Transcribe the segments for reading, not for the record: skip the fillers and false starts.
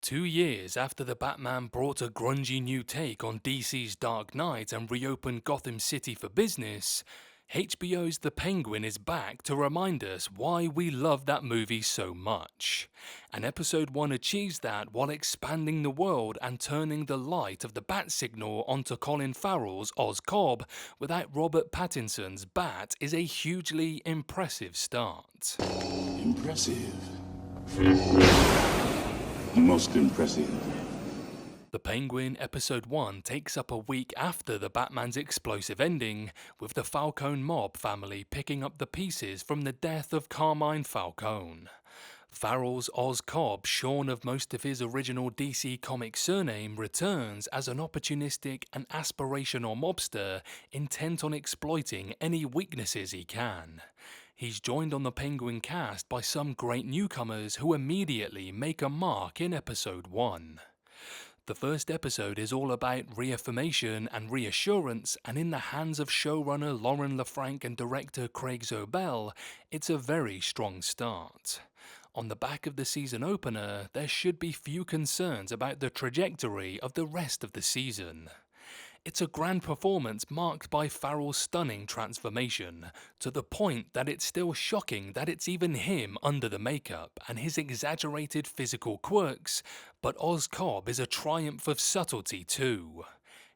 2 years after the Batman brought a grungy new take on DC's Dark Knight and reopened Gotham City for business, HBO's The Penguin is back to remind us why we love that movie so much. And episode 1 achieves that while expanding the world and turning the light of the bat signal onto Colin Farrell's Cobb without Robert Pattinson's Bat is a hugely impressive start. Impressive. Most impressive. The Penguin episode 1 takes up a week after the Batman's explosive ending, with the Falcone mob family picking up the pieces from the death of Carmine Falcone. Farrell's Cobb, shorn of most of his original DC Comics surname, returns as an opportunistic and aspirational mobster intent on exploiting any weaknesses he can. He's joined on the Penguin cast by some great newcomers who immediately make a mark in episode 1. The first episode is all about reaffirmation and reassurance, and in the hands of showrunner Lauren LaFranc and director Craig Zobel, it's a very strong start. On the back of the season opener, there should be few concerns about the trajectory of the rest of the season. It's a grand performance marked by Farrell's stunning transformation, to the point that it's still shocking that it's even him under the makeup and his exaggerated physical quirks, but Cobb is a triumph of subtlety too.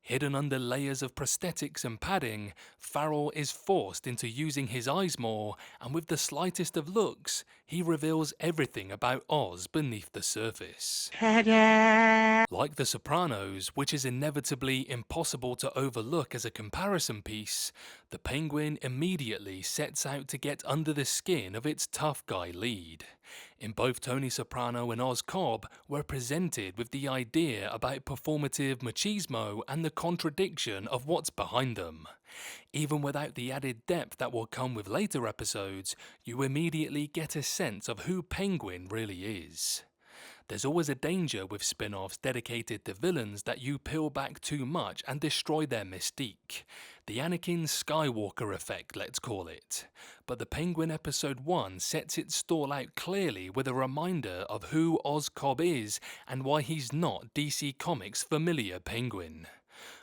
Hidden under layers of prosthetics and padding, Farrell is forced into using his eyes more, and with the slightest of looks, he reveals everything about Oz beneath the surface. Ta-da! Like The Sopranos, which is inevitably impossible to overlook as a comparison piece, the Penguin immediately sets out to get under the skin of its tough guy lead. In both Tony Soprano and Cobb, we're presented with the idea about performative machismo and the contradiction of what's behind them. Even without the added depth that will come with later episodes, you immediately get a sense of who Penguin really is. There's always a danger with spin-offs dedicated to villains that you peel back too much and destroy their mystique. The Anakin Skywalker effect, let's call it. But the Penguin episode 1 sets its stall out clearly with a reminder of who Cobb is and why he's not DC Comics' familiar Penguin.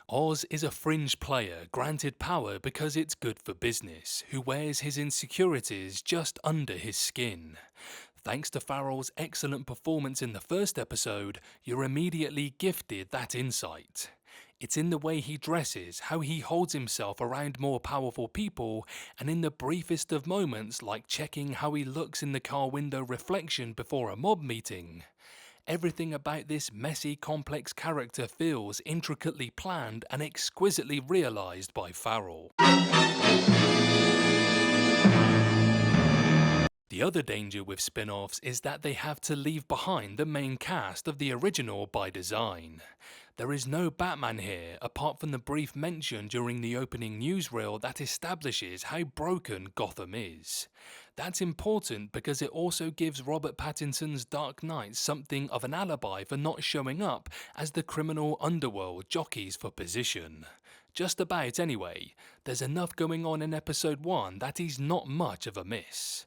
Oz is a fringe player granted power because it's good for business, who wears his insecurities just under his skin. Thanks to Farrell's excellent performance in the first episode, you're immediately gifted that insight. It's in the way he dresses, how he holds himself around more powerful people, and in the briefest of moments like checking how he looks in the car window reflection before a mob meeting. Everything about this messy, complex character feels intricately planned and exquisitely realised by Farrell. The other danger with spin-offs is that they have to leave behind the main cast of the original by design. There is no Batman here apart from the brief mention during the opening newsreel that establishes how broken Gotham is. That's important because it also gives Robert Pattinson's Dark Knight something of an alibi for not showing up as the criminal underworld jockeys for position. Just about anyway, there's enough going on in episode 1 that he's not much of a miss.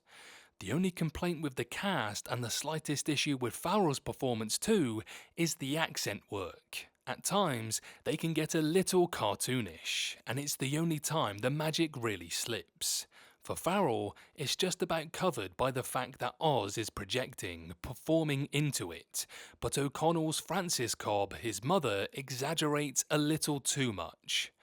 The only complaint with the cast, and the slightest issue with Farrell's performance too, is the accent work. At times, they can get a little cartoonish, and it's the only time the magic really slips. For Farrell, it's just about covered by the fact that Oz is projecting, performing into it, but O'Connell's Frances Cobb, his mother, exaggerates a little too much.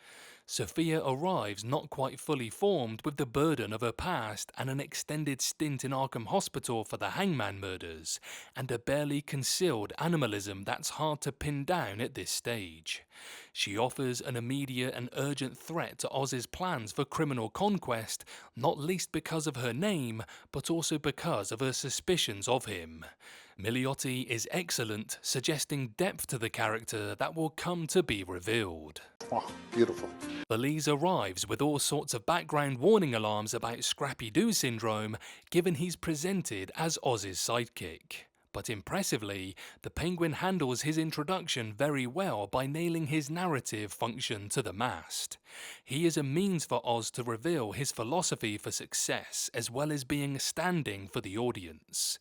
Sofia arrives not quite fully formed with the burden of her past and an extended stint in Arkham Hospital for the Hangman murders, and a barely concealed animalism that's hard to pin down at this stage. She offers an immediate and urgent threat to Oz's plans for criminal conquest, not least because of her name, but also because of her suspicions of him. Milioti is excellent, suggesting depth to the character that will come to be revealed. Oh, beautiful. Belize arrives with all sorts of background warning alarms about Scrappy-Doo syndrome, given he's presented as Oz's sidekick. But impressively, the Penguin handles his introduction very well by nailing his narrative function to the mast. He is a means for Oz to reveal his philosophy for success, as well as being standing for the audience.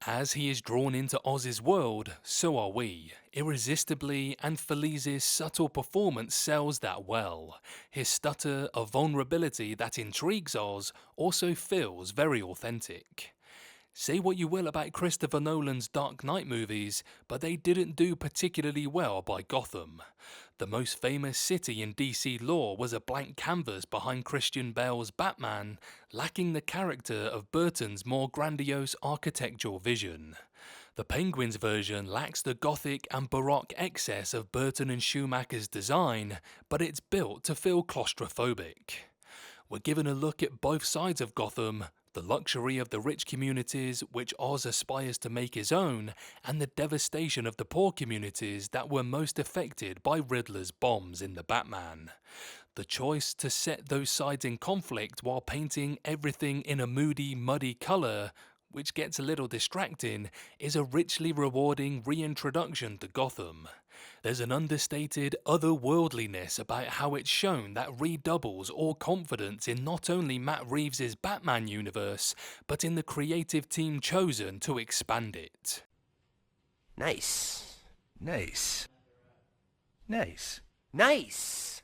As he is drawn into Oz's world, so are we, irresistibly, and Felice's subtle performance sells that well. His stutter, a vulnerability that intrigues Oz, also feels very authentic. Say what you will about Christopher Nolan's Dark Knight movies, but they didn't do particularly well by Gotham. The most famous city in DC lore was a blank canvas behind Christian Bale's Batman, lacking the character of Burton's more grandiose architectural vision. The Penguin's version lacks the gothic and baroque excess of Burton and Schumacher's design, but it's built to feel claustrophobic. We're given a look at both sides of Gotham, the luxury of the rich communities which Oz aspires to make his own, and the devastation of the poor communities that were most affected by Riddler's bombs in The Batman. The choice to set those sides in conflict while painting everything in a moody, muddy colour, which gets a little distracting, is a richly rewarding reintroduction to Gotham. There's an understated otherworldliness about how it's shown that redoubles all confidence in not only Matt Reeves' Batman universe, but in the creative team chosen to expand it. Nice. Nice. Nice. Nice!